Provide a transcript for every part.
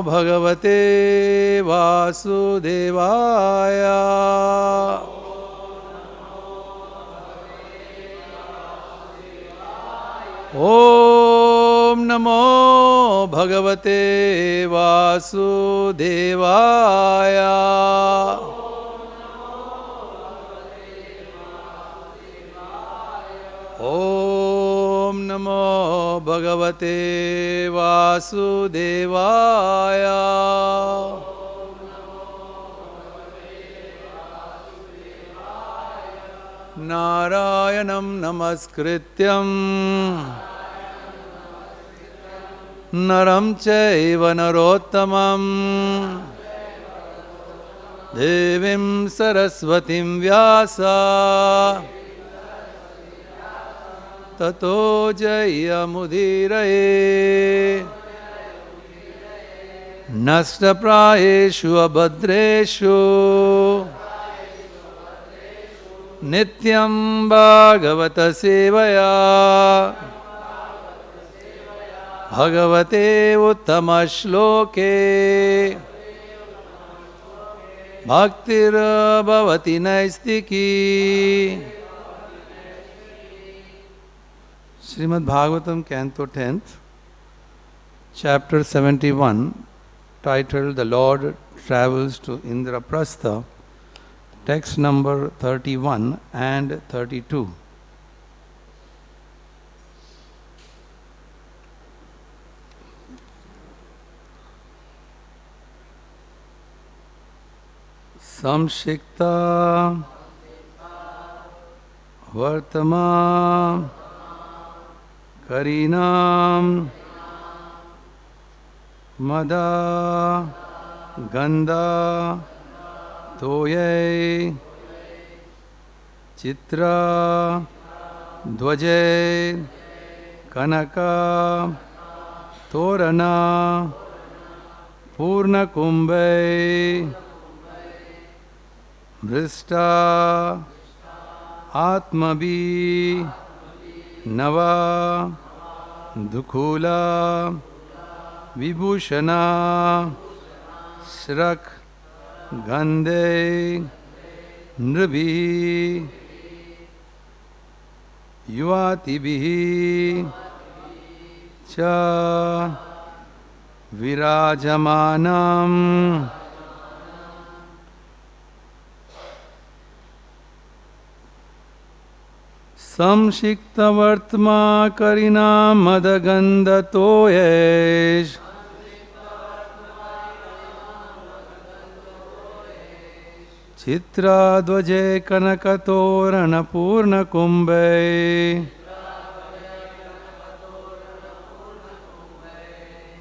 भगवते वासुदेवाय। ॐ नमो भगवते वासुदेवाय। ॐ नमो भगवते वासुदेवाय। नारायणं नमस्कृत्यं नरं चैव नरोत्तमं देवीं सरस्वतीं व्यास ततो जयमुदीरये। नष्टप्रायेषु अभद्रेषु नित्यं भागवत सेवया भगवते उत्तमश्लोके भक्तिर्भवति नैस्तिकी। Srimad Bhagavatam Canto 10th, Chapter 71, titled The Lord Travels to Indraprastha, text number 31 and 32. saṁsikta-vartma kariṇāṁ mada-gandha-toyaiś citra-dhvajaiḥ kanaka-toraṇa-pūrṇa-kumbhaiḥ mṛṣṭa ātmabhiḥ nava-dukūla-vibhūṣaṇa-srag gandhair nṛbhir yuvatibhiś ca virājamānam saṁsikta-vartma kariṇāṁ mada-gandha-toyaiś citra-dhvajaiḥ kanaka-toraṇa-pūrṇa-kumbhaiḥ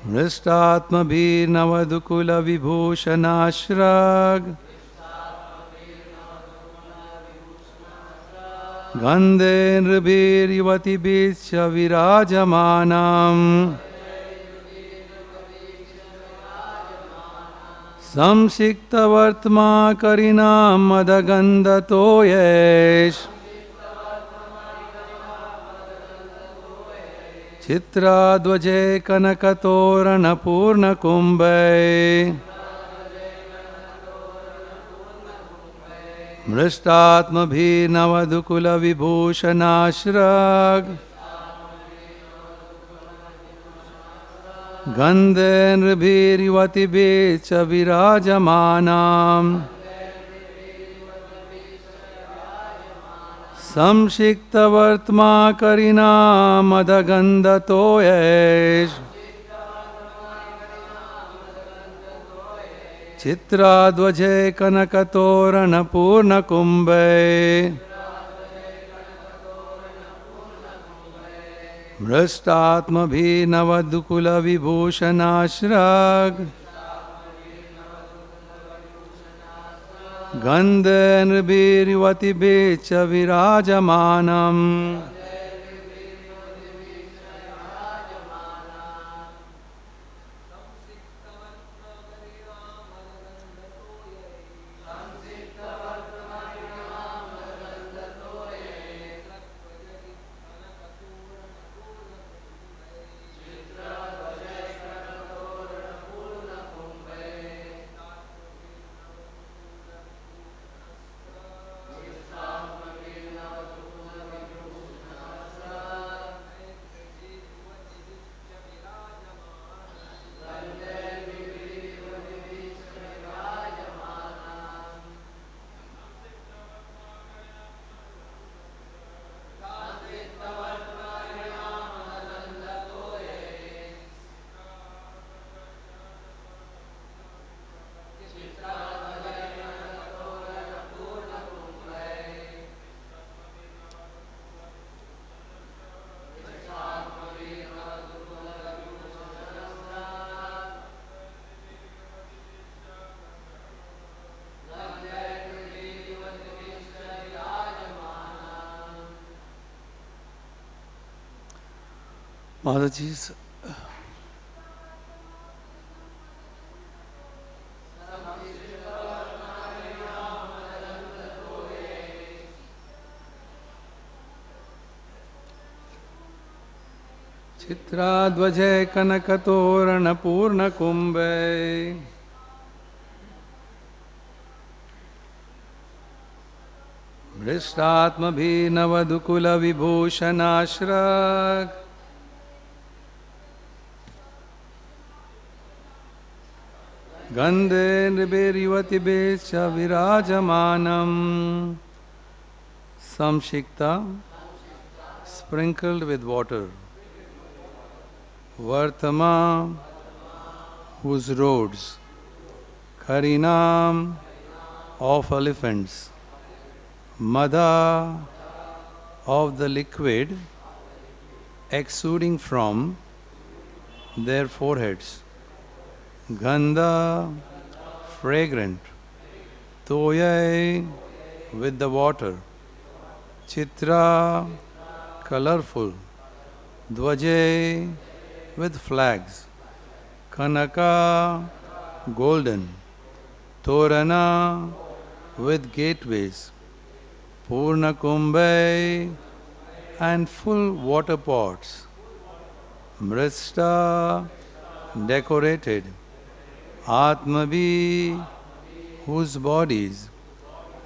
mṛṣṭātmabhir nava-dukūla-vibhūṣaṇa-srag gandhair nṛbhir yuvatibhiś virājamānam saṁsikta-vartma kariṇāṁ mada-gandha-toyaiś citra-dhvajaiḥ kanaka-toraṇa-pūrṇa-kumbhaiḥ mṛṣṭātmabhir nava-dukūla-vibhūṣaṇa-srag gandhair nṛbhir yuvatibhiś virājamānam saṁsikta-vartma kariṇāṁ mada-gandha-toyaiś citra-dhvajaiḥ kanaka-toraṇa-pūrṇa-kumbhaiḥ mṛṣṭātmabhir nava-dukūla-vibhūṣaṇa-srag gandhair nṛbhir yuvatibhiś virājamānam Mataji's citra-dhvajaiḥ kanaka-toraṇa-pūrṇa-kumbhaiḥ mṛṣṭātmabhir nava-dukūla-vibhūṣaṇa-srag gandhair nṛbhir yuvatibhiś virājamānam saṁsikta sprinkled with water. Vartma, whose roads, kariṇām, of elephants, mada, of the liquid exuding from their foreheads, gandha, fragrant, toyaiḥ, with the water, citra, colorful, dhvajaiḥ, with flags, kanaka, golden, toraṇa, with gateways, pūrṇa-kumbhaiḥ, and full waterpots, mṛṣṭa, decorated, ātmabhiḥ, whose bodies,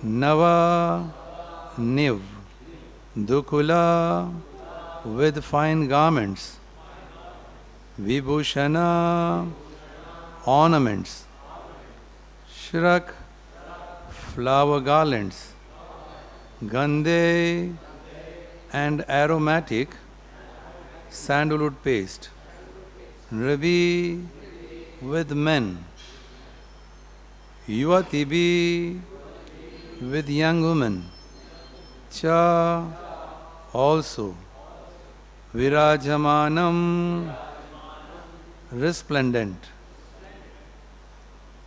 nava-dukūla, with fine garments, vibhūṣaṇa, ornaments, srag, flower garlands, gandhair, and aromatic sandalwood paste, nṛbhir, with men, yuvatibhiś, with young women, cha, also, virājamānam, resplendent.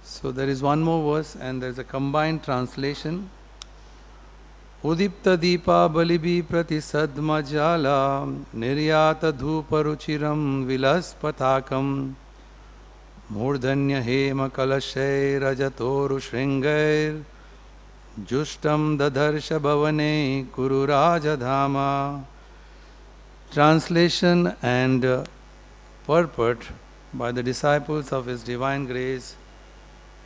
So there is one more verse and there is a combined translation. uddīpta-dīpa-balibhiḥ prati-sadma jāla niryāta-dhūpa-ruciraṁ vilasat-patākam mūrdhanya-hema-kalaśai rajatoru-śṛṅgair juṣṭaṁ dadarśa bhavanaiḥ kuru-rāja-dhāma. Translation and purport by the disciples of His Divine Grace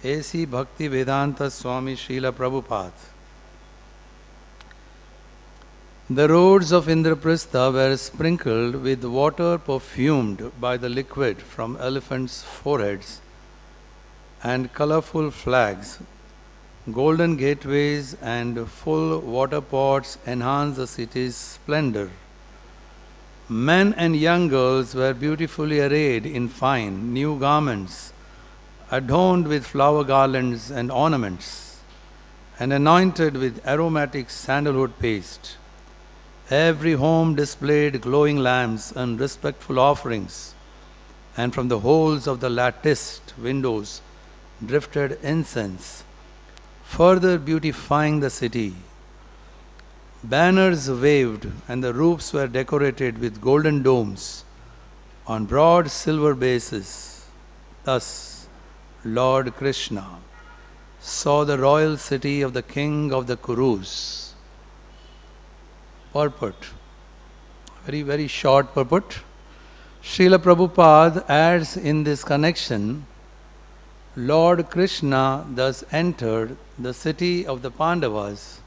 A.C. Bhakti Vedanta Swami Srila Prabhupada. The roads of Indraprastha were sprinkled with water perfumed by the liquid from elephants' foreheads, and colorful flags, golden gateways and full water pots enhanced the city's splendor. Men and young girls were beautifully arrayed in fine new garments, adorned with flower garlands and ornaments, and anointed with aromatic sandalwood paste. Every home displayed glowing lamps and respectful offerings, and from the holes of the latticed windows drifted incense, further beautifying the city. Banners waved, and the roofs were decorated with golden domes on broad silver bases. Thus, Lord Krishna saw the royal city of the king of the Kurus. Purport. Very, very short purport. Srila Prabhupada adds in this connection, Lord Krishna thus entered the city of the Pandavas,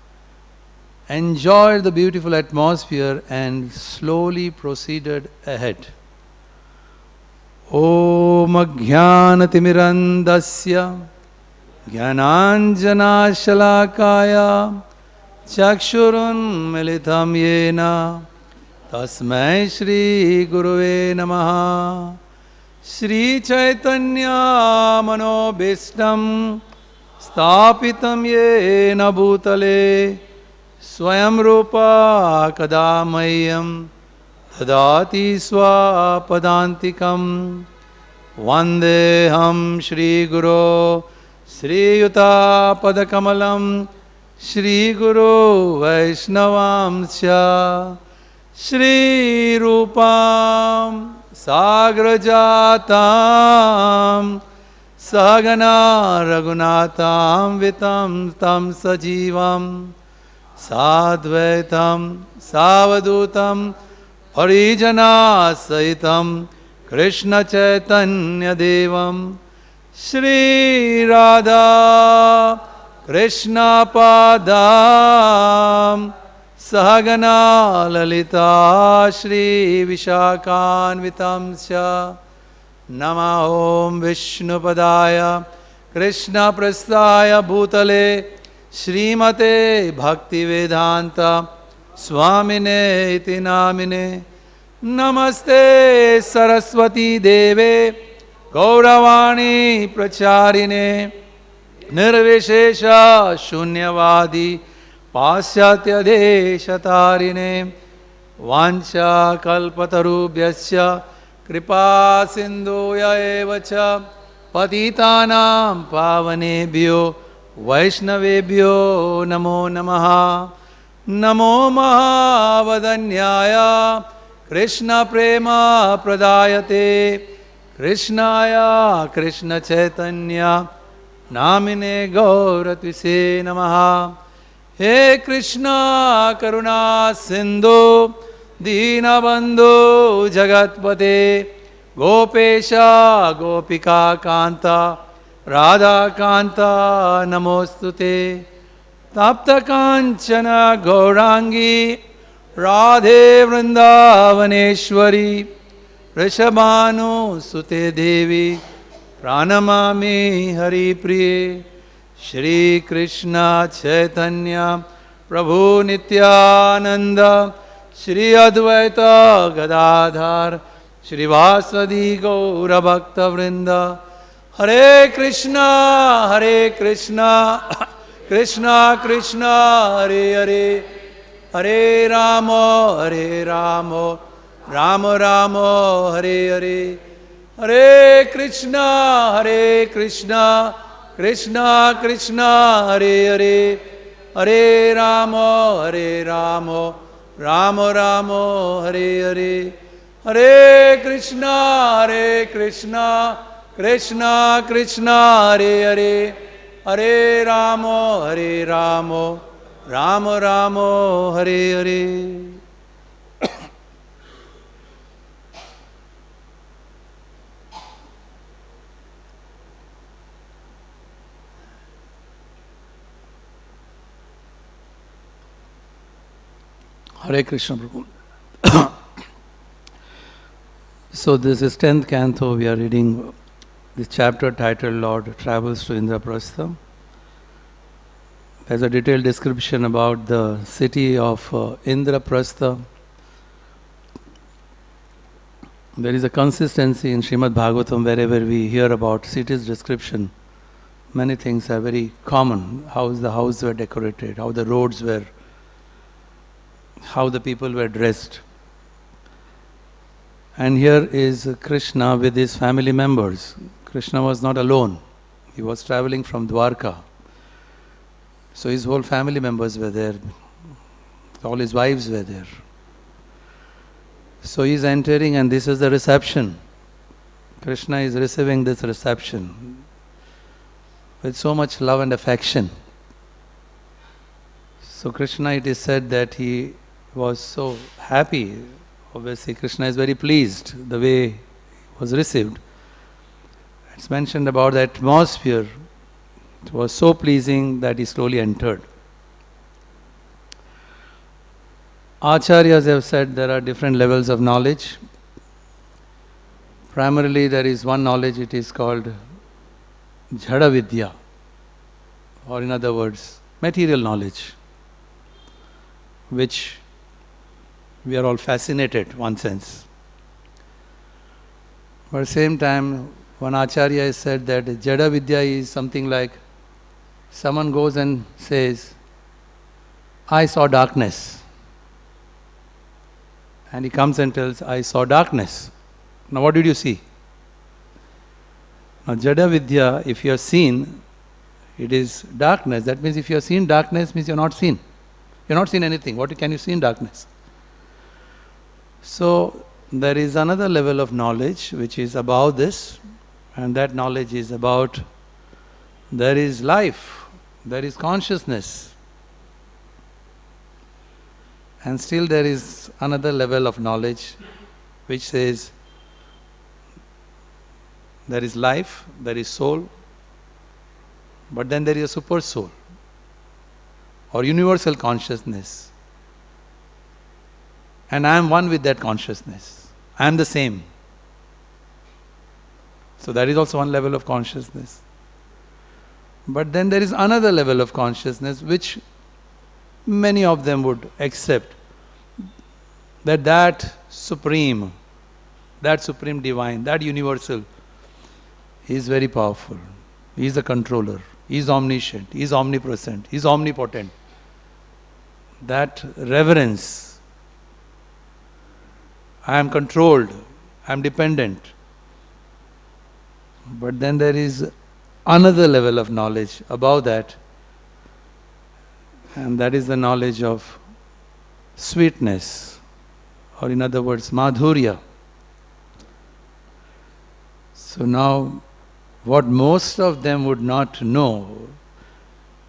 enjoyed the beautiful atmosphere and slowly proceeded ahead. Om Ajnana-timirandasya Jnananjana-shalakaya Chakshurun-militam yena Tasmai Shri Guruve Namaha. Shri Chaitanya Manobhishtam Sthapitam yena bhutale Swayam Rupa Kadamayam Tadati Swapadantikam Vandeham Shri Guru Sri Yuta Padakamalam Shri Guru Vaishnavamsya Shri Rupam sagrajatam Sahagana Raghunatam Vitam Tam Sajivam Sadvaitam Savadutam Parijana Sahitam Krishna Chaitanya Devam Shri Radha Krishna Padam Sahagana Lalita Shri Vishakhanvitam Sya Nama Om Vishnu Padaya Krishna Prasthaya Bhutale Srimate Bhakti Vedanta Swamine iti namine Namaste Saraswati Deve Gauravani Pracharine Nirvishesha Shunyavadi Pasyatya Deshatarine Vancha Kalpatarubhyasya Kripa Sindhuya Evacha Patitanam Pavanebhyo Vaishnavebhyo Namo Namaha Namo Mahavadanyaya Krishna Prema Pradayate Krishnaya Krishna Chaitanya Namine Gauratise Namaha He Krishna Karuna Sindhu Dīnabandhu Jagatpate Gopesha Gopika Kanta Radha Kanta Namostute Tapta Kanchana Gaurangi Radhe Vrindavaneshwari Rishabhanu Sute Devi Pranamami Hari Priye Shri Krishna Chaitanya Prabhu Nityananda Shri Advaita Gadadhar Shri Vasadi Gaura Bhakta Vrinda Hare Krishna Krishna Krishna Hare Hare Hare Rama Rama Rama Hare Hare Hare Krishna Krishna Krishna Hare Hare Hare Rama Rama Rama Hare Hare Hare Krishna Krishna Krishna Hare Hare Hare Rama Rama Rama Hare Hare. Hare Krishna Prabhu. So this is 10th canto. We are reading this chapter titled Lord Travels to Indraprastha. There's a detailed description about the city of Indraprastha. There is a consistency in Srimad Bhagavatam wherever we hear about city's description. Many things are very common. How the houses were decorated, how the roads were, how the people were dressed. And here is Krishna with his family members. Krishna was not alone. He was traveling from Dwarka. So his whole family members were there. All his wives were there. So he is entering and this is the reception. Krishna is receiving this reception with so much love and affection. So Krishna, it is said that he was so happy. Obviously Krishna is very pleased the way he was received. It's mentioned about the atmosphere. It was so pleasing that he slowly entered. Acharyas have said there are different levels of knowledge. Primarily there is one knowledge, it is called Jhada Vidya, or in other words, material knowledge, which we are all fascinated, one sense. But at the same time, one Acharya has said that Jada Vidya is something like someone goes and says, I saw darkness. And he comes and tells, I saw darkness. Now what did you see? Now Jada Vidya, if you have seen, it is darkness. That means if you have seen darkness, means you have not seen. You have not seen anything. What can you see in darkness? So there is another level of knowledge which is above this, and that knowledge is about there is life, there is consciousness. And still there is another level of knowledge which says there is life, there is soul, but then there is a super soul or universal consciousness. And I am one with that consciousness. I am the same. So that is also one level of consciousness. But then there is another level of consciousness which many of them would accept, that supreme divine, that universal is very powerful. He is a controller. He is omniscient. He is omnipresent. He is omnipotent. That reverence, I am controlled, I am dependent. But then there is another level of knowledge above that, and that is the knowledge of sweetness, or in other words, madhurya. So now, what most of them would not know,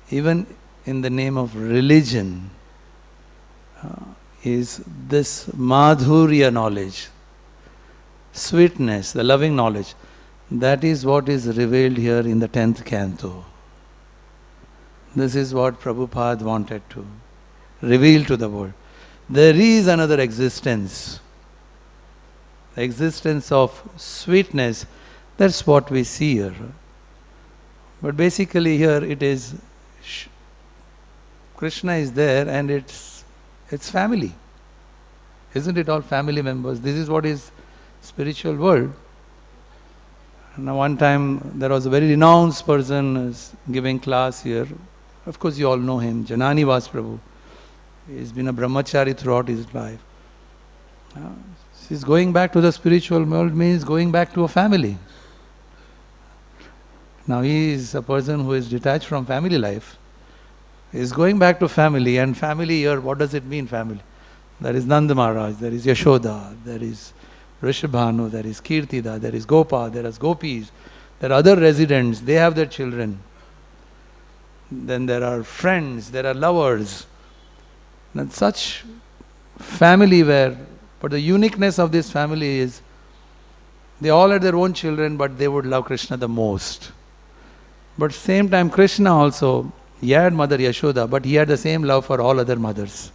even in the name of religion, is this madhurya knowledge, sweetness, the loving knowledge. That is what is revealed here in the 10th canto. This is what Prabhupada wanted to reveal to the world. There is another existence, the existence of sweetness. That's what we see here. But basically here it is, Krishna is there and it's family. Isn't it all family members? This is what is spiritual world. Now one time there was a very renounced person giving class here. Of course you all know him, Janani Vas Prabhu. He's been a brahmachari throughout his life. He's going back to the spiritual world means going back to a family. Now he is a person who is detached from family life. He is going back to family, and family here, what does it mean family? There is Nanda Maharaj, there is Yashoda, there is Rishabhanu, there is Kirtida, there is Gopa, there are gopis, there are other residents, they have their children. Then there are friends, there are lovers. And such family but the uniqueness of this family is, they all had their own children, but they would love Krishna the most. But same time Krishna also, he had Mother Yashoda, but he had the same love for all other mothers.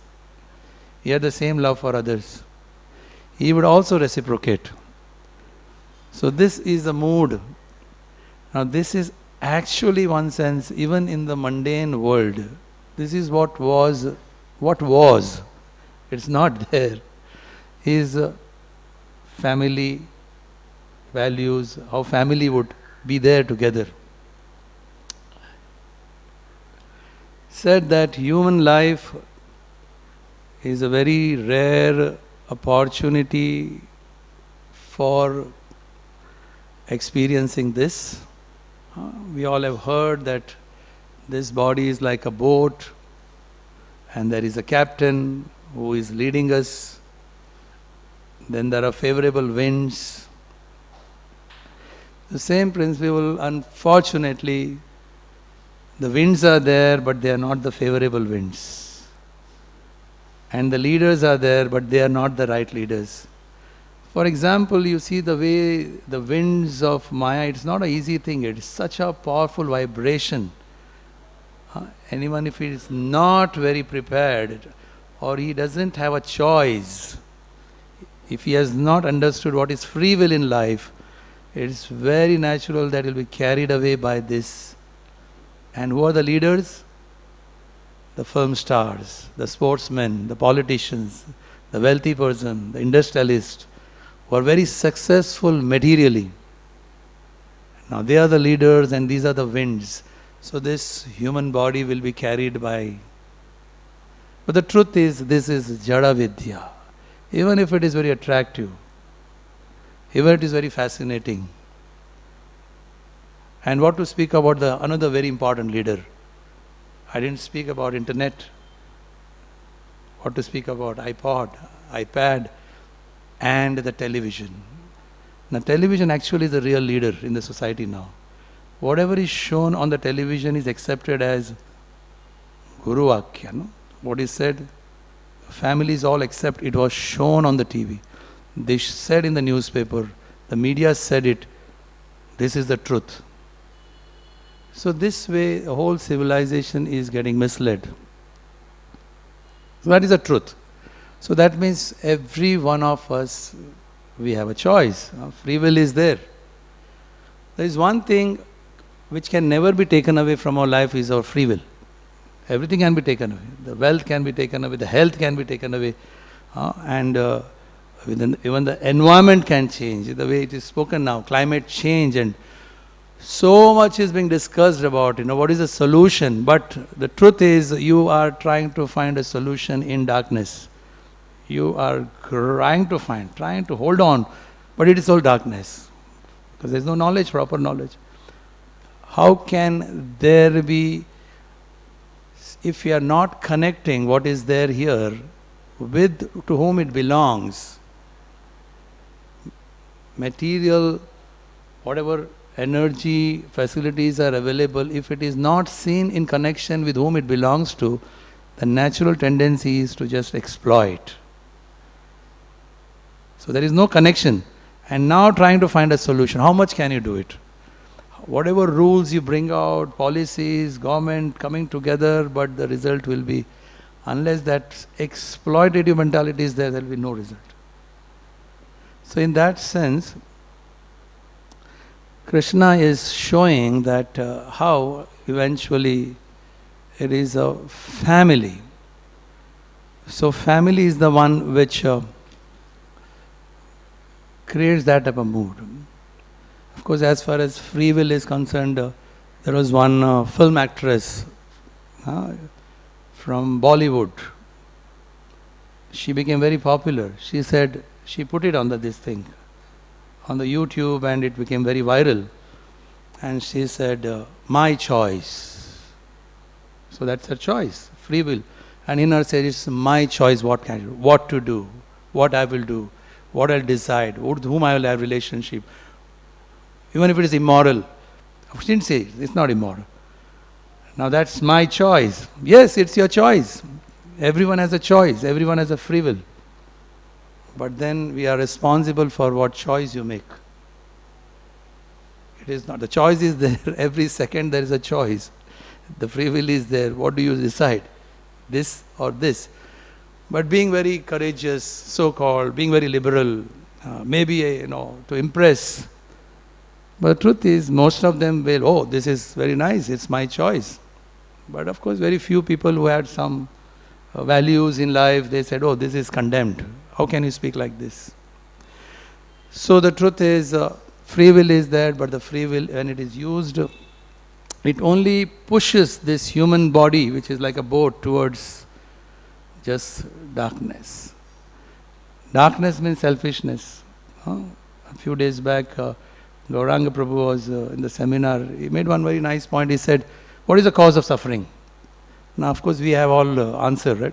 He had the same love for others. He would also reciprocate. So this is the mood. Now this is actually one sense, even in the mundane world, this is what was. It's not there. Is family values, how family would be there together. Said that human life is a very rare opportunity for experiencing this. We all have heard that this body is like a boat and there is a captain who is leading us. Then there are favorable winds. The same principle, unfortunately, the winds are there, but they are not the favorable winds. And the leaders are there, but they are not the right leaders. For example, you see the way the winds of Maya, it's not an easy thing. It's such a powerful vibration. Anyone, if he is not very prepared, or he doesn't have a choice, if he has not understood what is free will in life, it's very natural that he will be carried away by this. And who are the leaders? The film stars, the sportsmen, the politicians, the wealthy person, the industrialist, who are very successful materially. Now they are the leaders and these are the winds. So this human body will be carried by. But the truth is, this is Jada Vidya. Even if it is very attractive, even it is very fascinating. And what to speak about another very important leader. I didn't speak about internet. What to speak about iPod, iPad. and the television. Now television actually is the real leader in the society now. Whatever is shown on the television is accepted as Guru Vakya. No? What is said, families all accept it was shown on the TV. They said in the newspaper, the media said it, this is the truth. So this way the whole civilization is getting misled. So that is the truth. So that means every one of us, we have a choice. Free will is there. There is one thing which can never be taken away from our life is our free will. Everything can be taken away. The wealth can be taken away, the health can be taken away, and even the environment can change. The way it is spoken now, climate change, and so much is being discussed about, what is the solution. But the truth is, you are trying to find a solution in darkness. You are trying to hold on, but it is all darkness. Because there is no knowledge, proper knowledge. How can there be, if we are not connecting what is there here with to whom it belongs, material, whatever energy, facilities are available, if it is not seen in connection with whom it belongs to, the natural tendency is to just exploit. So there is no connection. And now trying to find a solution. How much can you do it? Whatever rules you bring out, policies, government coming together, but the result will be, unless that exploitative mentality is there, there will be no result. So in that sense, Krishna is showing that how eventually it is a family. So family is the one which creates that type of mood. Of course, as far as free will is concerned, there was one film actress from Bollywood. She became very popular. She said, she put it on this thing, on the YouTube, and it became very viral. And she said, my choice. So that's her choice, free will. And in her says, it's my choice what to do, what I will do, what I'll decide, with whom I will have relationship. Even if it is immoral. She didn't say it's not immoral. Now that's my choice. Yes, it's your choice. Everyone has a choice. Everyone has a free will. But then we are responsible for what choice you make. It is not. The choice is there. Every second there is a choice. The free will is there. What do you decide? This or this? But being very courageous, so-called, being very liberal, maybe to impress. But the truth is, most of them will, oh, this is very nice, it's my choice. But of course, very few people who had some values in life, they said, oh, this is condemned. How can you speak like this? So the truth is, free will is there, but the free will, when it is used, it only pushes this human body, which is like a boat, towards just darkness. Darkness means selfishness. A few days back, Gauranga Prabhu was in the seminar. He made one very nice point. He said, what is the cause of suffering? Now, of course, we have all answer, right?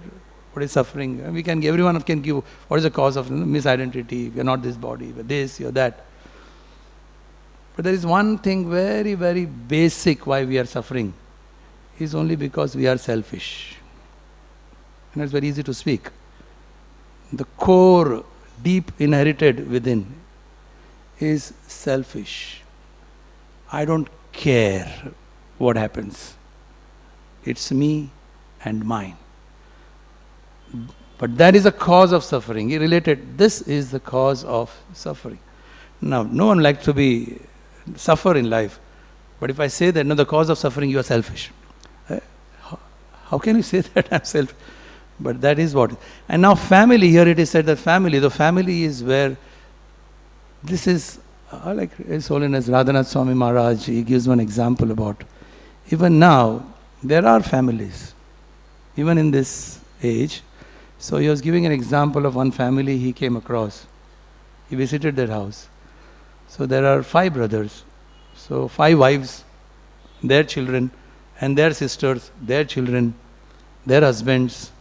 What is suffering? And everyone can give what is the cause of misidentity. We are not this body, we are this, you are that. But there is one thing very, very basic why we are suffering. Is only because we are selfish. And it's very easy to speak. The core, deep inherited within is selfish. I don't care what happens. It's me and mine. But that is the cause of suffering. He related, this is the cause of suffering. Now, no one likes to suffer in life. But if I say that, no, the cause of suffering, you are selfish. How can you say that I'm selfish? But that is what. And now family, here it is said that the family is where this is, like His Holiness Radhanath Swami Maharaj, he gives one example about, even now, there are families, even in this age. So he was giving an example of one family he came across. He visited their house. So there are 5 brothers. So 5 wives, their children, and their sisters, their children, their husbands.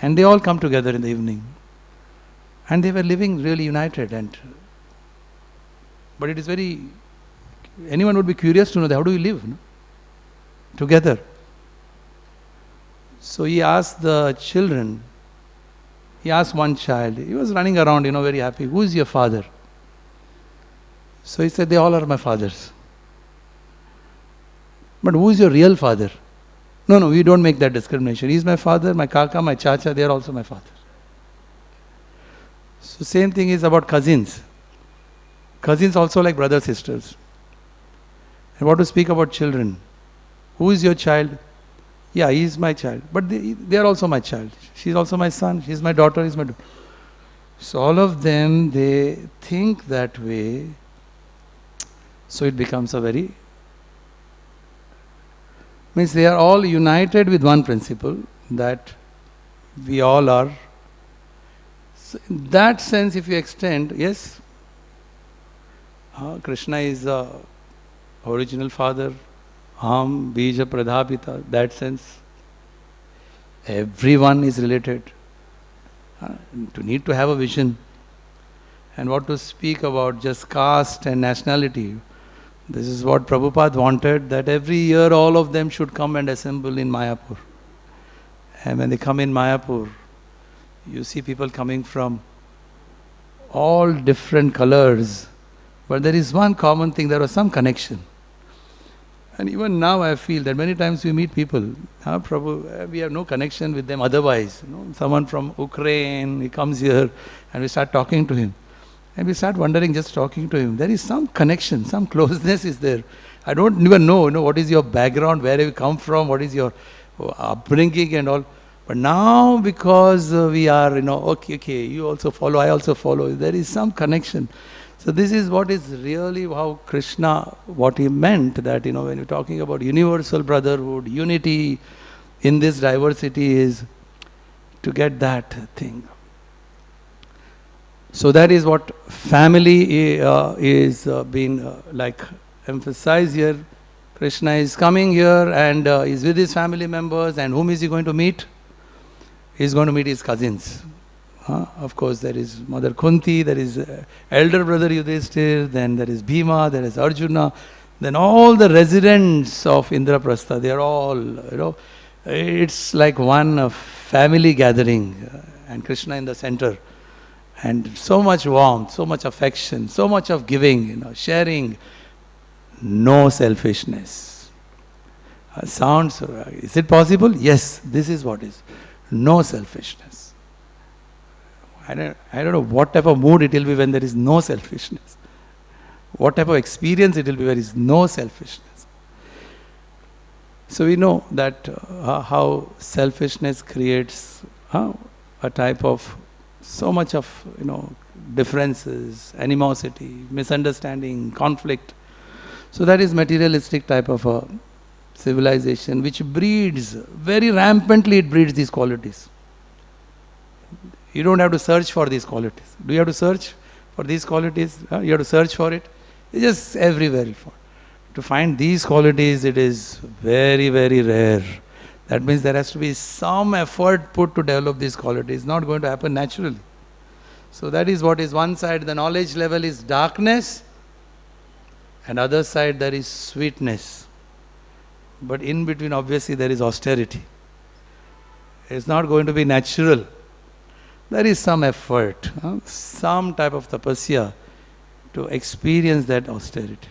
And they all come together in the evening. And they were living really united. But it is anyone would be curious to know that how do you live together? So he asked the children, he asked one child, he was running around, very happy, who is your father? So he said, they all are my fathers. But who is your real father? No, we don't make that discrimination. He is my father, my kaka, my chacha, they are also my father. So same thing is about cousins. Cousins also like brothers, sisters. And what to speak about children? Who is your child? Yeah, he is my child. But they are also my child. She is also my son. She is my daughter. He is my daughter. So all of them, they think that way. So it becomes means they are all united with one principle, that we all are. So in that sense, if you extend, yes, Krishna is the original father, bija pradhapita, that sense, everyone is related. To need to have a vision. And what to speak about just caste and nationality. This is what Prabhupada wanted, that every year all of them should come and assemble in Mayapur. And when they come in Mayapur, you see people coming from all different colors. But there is one common thing, there was some connection. And even now I feel that many times we meet people, Prabhu, we have no connection with them otherwise. Someone from Ukraine, he comes here and we start talking to him. And we start wondering, just talking to him, there is some connection, some closeness is there. I don't even know, what is your background, where have you come from, what is your upbringing and all. But now because we are, okay, you also follow, I also follow, there is some connection. So this is what is really how Krishna, what he meant, that, when you're talking about universal brotherhood, unity in this diversity, is to get that thing. So that is what family is being emphasized here. Krishna is coming here and is with his family members, and whom is he going to meet? He is going to meet his cousins. Of course, there is Mother Kunti, there is elder brother Yudhishthir, then there is Bhima, there is Arjuna, then all the residents of Indraprastha, they are all, it's like one family gathering, and Krishna in the center. And so much warmth, so much affection, so much of giving, sharing, no selfishness. Sounds, is it possible? Yes, this is what is. No selfishness. I don't know what type of mood it will be when there is no selfishness. What type of experience it will be where there is no selfishness. So we know that how selfishness creates a type of so much of, differences, animosity, misunderstanding, conflict. So that is materialistic type of a civilization which breeds, very rampantly it breeds these qualities. You don't have to search for these qualities. Do you have to search for these qualities? You have to search for it. It's just everywhere. To find these qualities, it is very, very rare. That means there has to be some effort put to develop these qualities. It's not going to happen naturally. So that is what is one side, the knowledge level is darkness, and other side there is sweetness. But in between obviously there is austerity. It's not going to be natural. There is some effort, some type of tapasya to experience that austerity.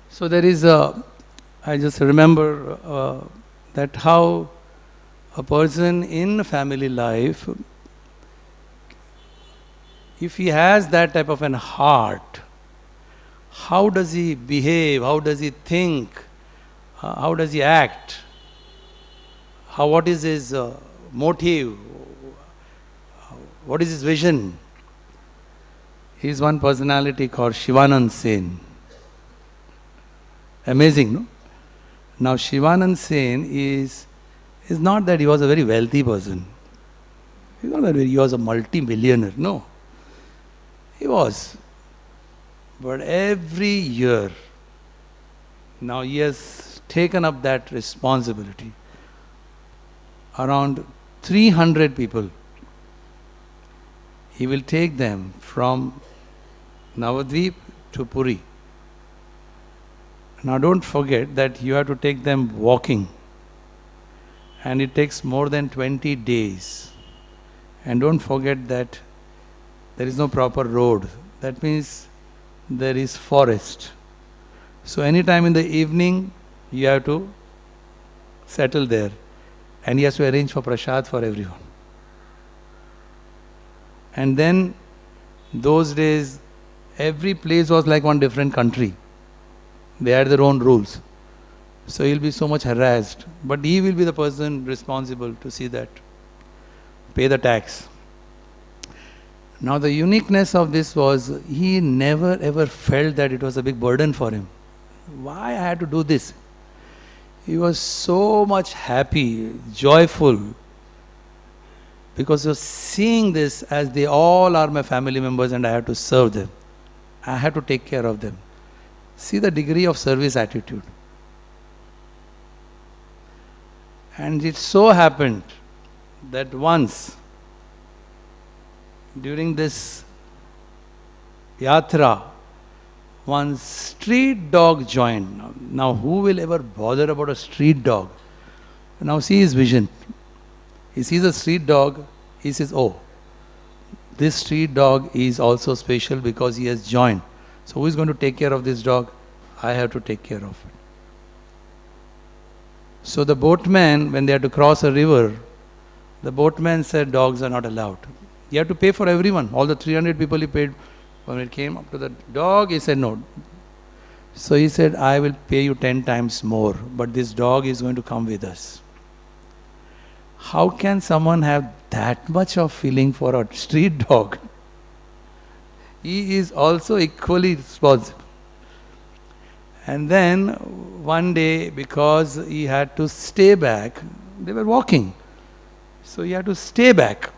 So there is I just remember that how a person in family life, if he has that type of an heart, how does he behave, how does he think, how does he act, what is his motive, what is his vision? He is one personality called Shivanand Sen. Amazing, no? Now Shivanand Sen is not that he was a very wealthy person. It's not that he was a multi-millionaire, no. He was. But every year, now he has taken up that responsibility. Around 300 people he will take them from Navadvip to Puri. Now don't forget that you have to take them walking, and it takes more than 20 days. And don't forget that there is no proper road. That means there is forest. So anytime in the evening you have to settle there, and he has to arrange for prasad for everyone. And then those days every place was like one different country. They had their own rules. So he'll be so much harassed. But he will be the person responsible to see that. Pay the tax. Now the uniqueness of this was, he never ever felt that it was a big burden for him. Why I had to do this? He was so much happy, joyful, because he was seeing this as they all are my family members and I have to serve them. I have to take care of them. See the degree of service attitude. And it so happened that once during this yatra, one street dog joined. Now who will ever bother about a street dog? Now see his vision. He sees a street dog, he says, oh, this street dog is also special because he has joined. So who is going to take care of this dog? I have to take care of it. So the boatman, when they had to cross a river, the boatman said dogs are not allowed. You have to pay for everyone. All the 300 people he paid. When it came up to the dog, he said no. So he said, I will pay you 10 times more, but this dog is going to come with us. How can someone have that much of feeling for a street dog? He is also equally responsible. And then one day, because he had to stay back, they were walking. So he had to stay back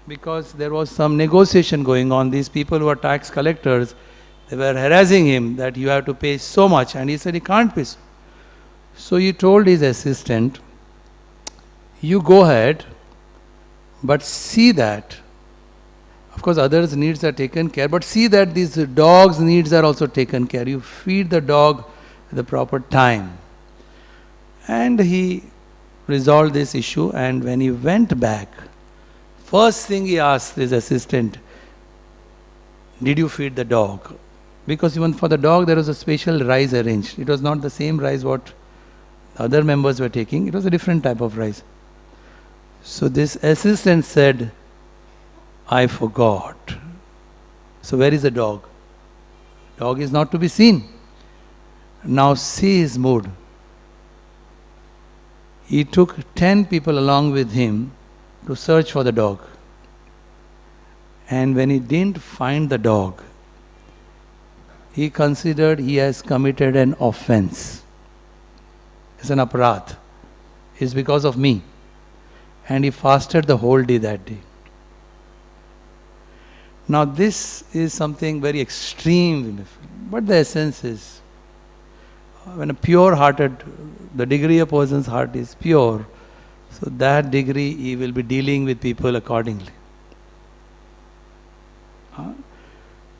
because there was some negotiation going on. These people who are tax collectors, they were harassing him that you have to pay so much. And he said he can't pay. So he told his assistant, you go ahead, but see that, of course others' needs are taken care, but see that these dogs' needs are also taken care. You feed the dog at the proper time. And he resolved this issue, and when he went back, first thing he asked his assistant, did you feed the dog? Because even for the dog there was a special rice arranged. It was not the same rice what the other members were taking. It was a different type of rice. So this assistant said, I forgot. So where is the dog? Dog is not to be seen. Now see his mood. He took 10 people along with him to search for the dog. And when he didn't find the dog, he considered he has committed an offense. It's an aparadh. It's because of me. And he fasted the whole day that day. Now this is something very extreme, but the essence is, when a pure-hearted, the degree a person's heart is pure, so that degree he will be dealing with people accordingly.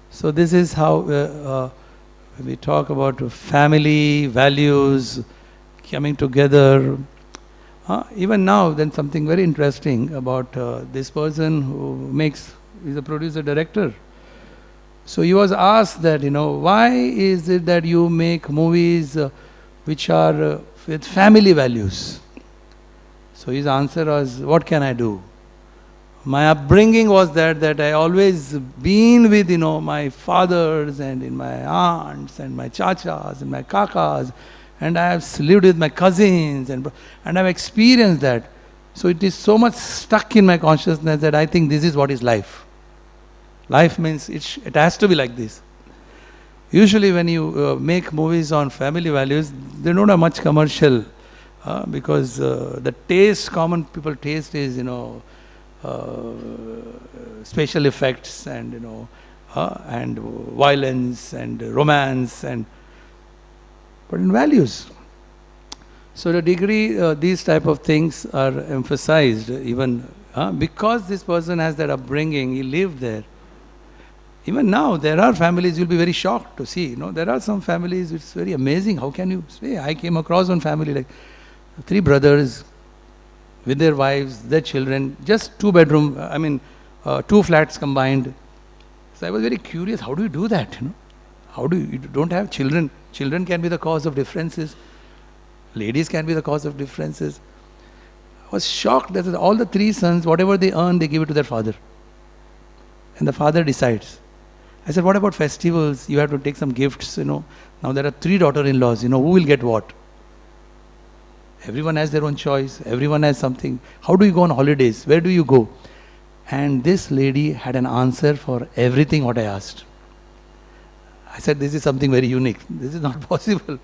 So this is how when we talk about family, values, coming together. Even now, then something very interesting about this person who is a producer director. So he was asked that, why is it that you make movies which are with family values? So his answer was, what can I do? My upbringing was that I always been with, my fathers and in my aunts and my chachas and my kakas, and I have lived with my cousins and I've experienced that. So it is so much stuck in my consciousness that I think this is what is life. Life means it has to be like this. Usually when you make movies on family values, they don't have much commercial because the taste, common people taste is, special effects and, and violence and romance, but in values. So the degree these type of things are emphasized even Because this person has that upbringing, he lived there. Even now, there are families you'll be very shocked to see. There are some families, it's very amazing. How can you say? I came across one family like 3 brothers with their wives, their children, just 2 bedroom, 2 flats combined. So I was very curious, how do you do that? How do you don't have children? Children can be the cause of differences. Ladies can be the cause of differences. I was shocked that all the 3 sons, whatever they earn, they give it to their father. And the father decides. I said, what about festivals? You have to take some gifts, Now there are 3 daughter-in-laws, who will get what? Everyone has their own choice. Everyone has something. How do you go on holidays? Where do you go? And this lady had an answer for everything what I asked. I said, this is something very unique. This is not possible.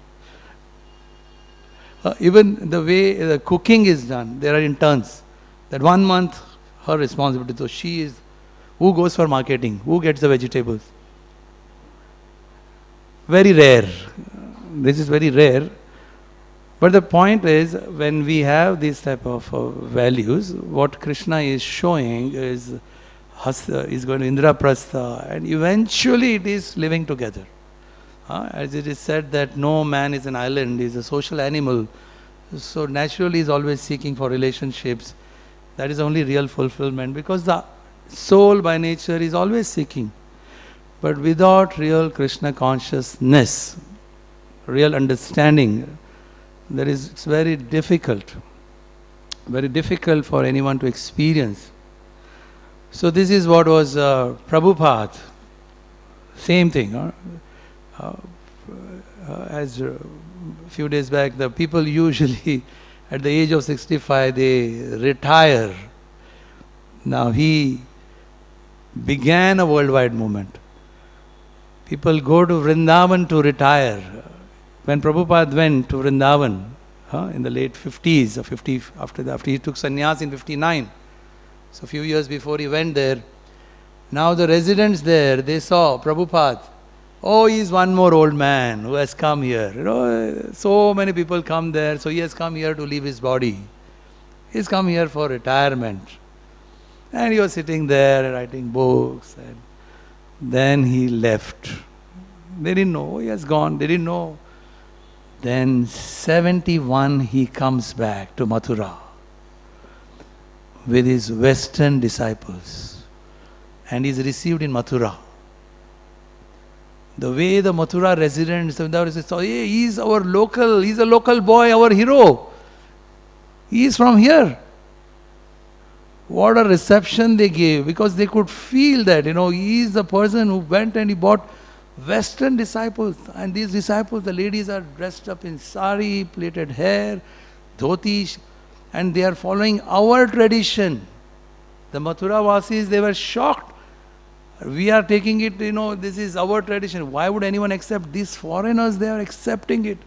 Even the way the cooking is done, there are in turns. That 1 month, her responsibility. So she is, who goes for marketing? Who gets the vegetables? Very rare. This is very rare. But the point is, when we have these type of values, what Krishna is showing is going to Indraprastha, and eventually it is living together. As it is said that no man is an island, he is a social animal. So naturally he is always seeking for relationships. That is only real fulfillment, because the soul by nature is always seeking. But without real Krishna consciousness, real understanding, it's very difficult for anyone to experience. So this is what was Prabhupada. Same thing. As a few days back, the people usually at the age of 65, they retire. Now he began a worldwide movement. People go to Vrindavan to retire. When Prabhupada went to Vrindavan in the late 50s, or 50, after he took sannyas in 59, so a few years before he went there, now the residents there, they saw Prabhupada. Oh, he is one more old man who has come here. So many people come there, so he has come here to leave his body. He has come here for retirement. And he was sitting there writing books, and then he left. They didn't know, he has gone, they didn't know. Then 71 he comes back to Mathura with his Western disciples, and is received in Mathura. The way the Mathura residents, say, hey, he's our local, he's a local boy, our hero. He is from here. What a reception they gave, because they could feel that, he is the person who went and he bought Western disciples. And these disciples, the ladies are dressed up in sari, plaited hair, dhoti, and they are following our tradition. The Mathura Vasis, they were shocked. We are taking it, this is our tradition. Why would anyone accept? These foreigners, they are accepting it.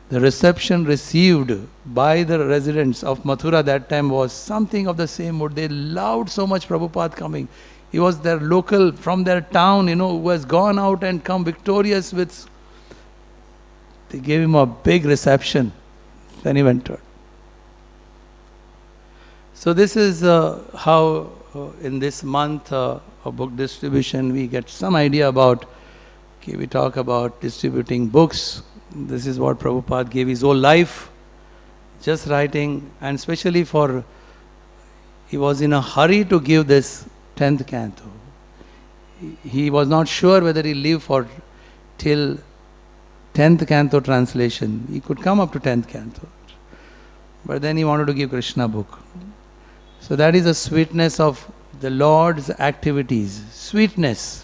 The reception received by the residents of Mathura that time was something of the same mood. They loved so much Prabhupada coming. He was their local, from their town, who has gone out and come victorious with. They gave him a big reception. Then he went out. So this is how in this month of book distribution we get some idea about, we talk about distributing books. This is what Prabhupada gave his whole life, just writing, and especially he was in a hurry to give this 10th canto. He was not sure whether he lived till 10th canto translation. He could come up to 10th canto. But then he wanted to give Krishna book. So that is the sweetness of the Lord's activities. Sweetness.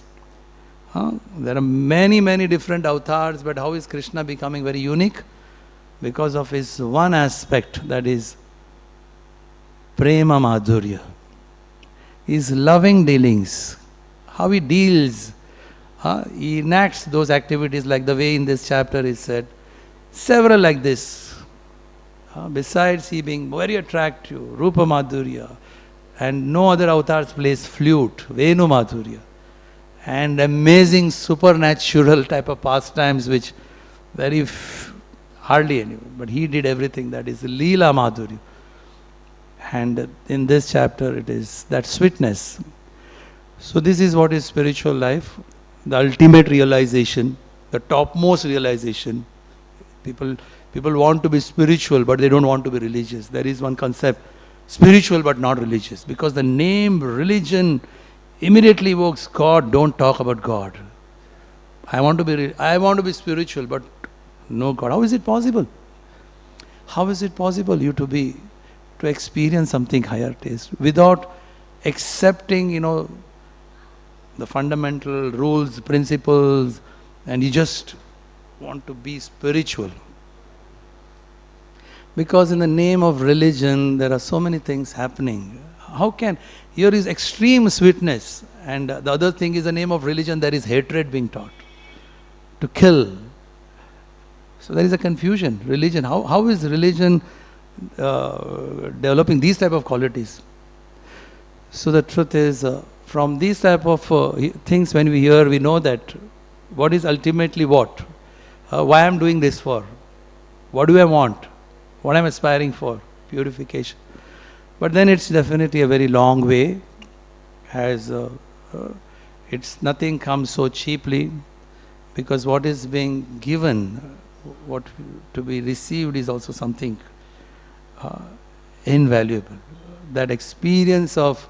There are many, many different avatars, but how is Krishna becoming very unique? Because of his one aspect, that is prema madhurya. His loving dealings. How he deals. He enacts those activities like the way in this chapter is said. Several like this. Besides he being very attractive, rupa madhurya, and no other avatars plays flute, venu madhurya, and amazing supernatural type of pastimes which hardly anyone, but he did everything, that is Leela Madhurya. And in this chapter it is that sweetness. So this is what is spiritual life, the ultimate realization, the topmost realization. People want to be spiritual, but they don't want to be religious. There is one concept, spiritual but not religious. Because the name religion immediately evokes God. Don't talk about God. I want to be spiritual, but no God. How is it possible? How is it possible to experience something higher taste without accepting, the fundamental rules, principles, and you just want to be spiritual? Because in the name of religion, there are so many things happening. Here is extreme sweetness, and the other thing is the name of religion, there is hatred being taught. To kill. So there is a confusion. Religion, how is religion developing these type of qualities? So the truth is, from these type of things when we hear, we know that what is ultimately what? Why I am doing this for? What do I want? What I am aspiring for? Purification. But then it's definitely a very long way, as nothing comes so cheaply, because what is being given, what to be received is also something invaluable. That experience of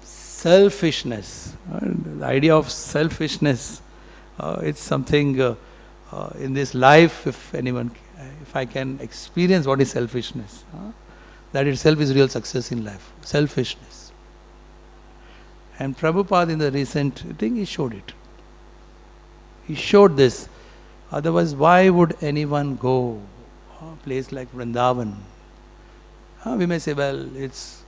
selfishness, the idea of selfishness, it's something in this life, if I can experience what is selfishness, that itself is real success in life. Selfishness. And Prabhupada in the recent thing, he showed it. He showed this. Otherwise, why would anyone go a place like Vrindavan? We may say, well, it's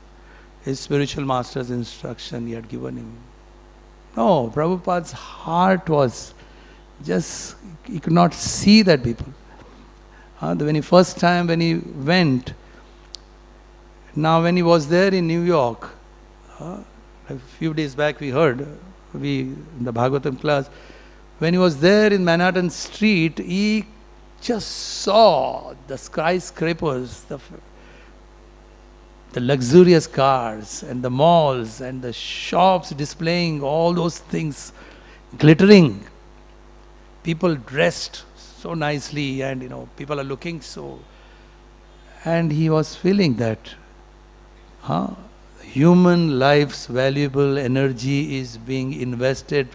his spiritual master's instruction he had given him. No, Prabhupada's heart was just, he could not see that people. When he went, now when he was there in New York, a few days back we heard, in the Bhagavatam class, when he was there in Manhattan Street, he just saw the skyscrapers, the luxurious cars and the malls and the shops displaying all those things, glittering. People dressed so nicely, and people are looking so. And he was feeling that human life's valuable energy is being invested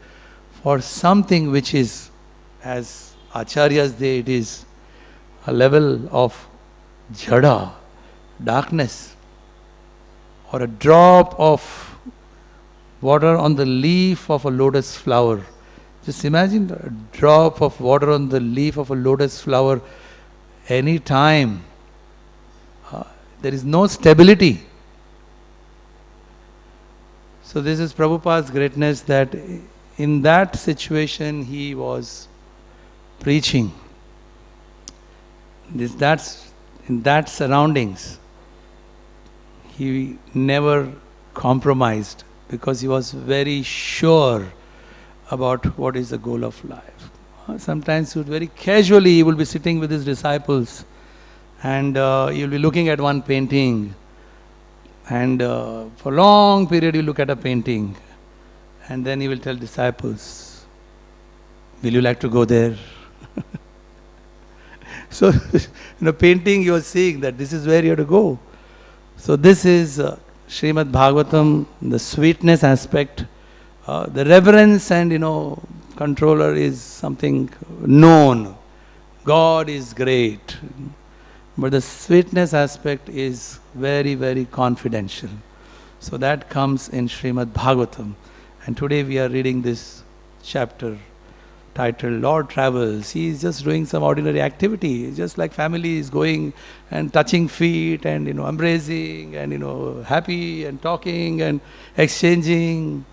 for something which is, as Acharyas say, it is a level of jada, darkness, or a drop of water on the leaf of a lotus flower. Just imagine a drop of water on the leaf of a lotus flower. Any time, there is no stability. So this is Prabhupada's greatness, that in that situation he was preaching. In that surroundings, he never compromised, because he was very sure about what is the goal of life. Sometimes very casually he will be sitting with his disciples, and you'll be looking at one painting, and for a long period you look at a painting, and then he will tell disciples, will you like to go there? So in a painting you are seeing that this is where you have to go. So this is Srimad Bhagavatam, the sweetness aspect. The reverence and controller is something known. God is great. But the sweetness aspect is very, very confidential. So that comes in Srimad Bhagavatam. And today we are reading this chapter titled Lord Travels. He is just doing some ordinary activity, just like family is going and touching feet and embracing and happy and talking and exchanging.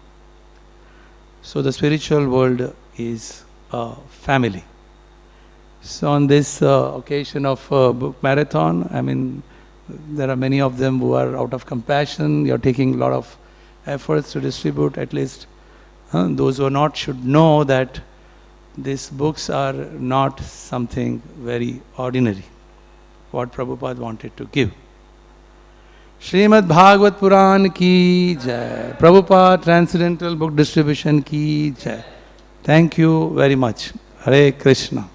So the spiritual world is a family. So on this occasion of book marathon, there are many of them who are out of compassion. You are taking a lot of efforts to distribute. At least those who are not should know that these books are not something very ordinary. what Prabhupada wanted to give. Srimad Bhagavatam Purāṇ ki jai. Prabhupada Transcendental Book Distribution ki jai. Thank you very much. Hare Krishna.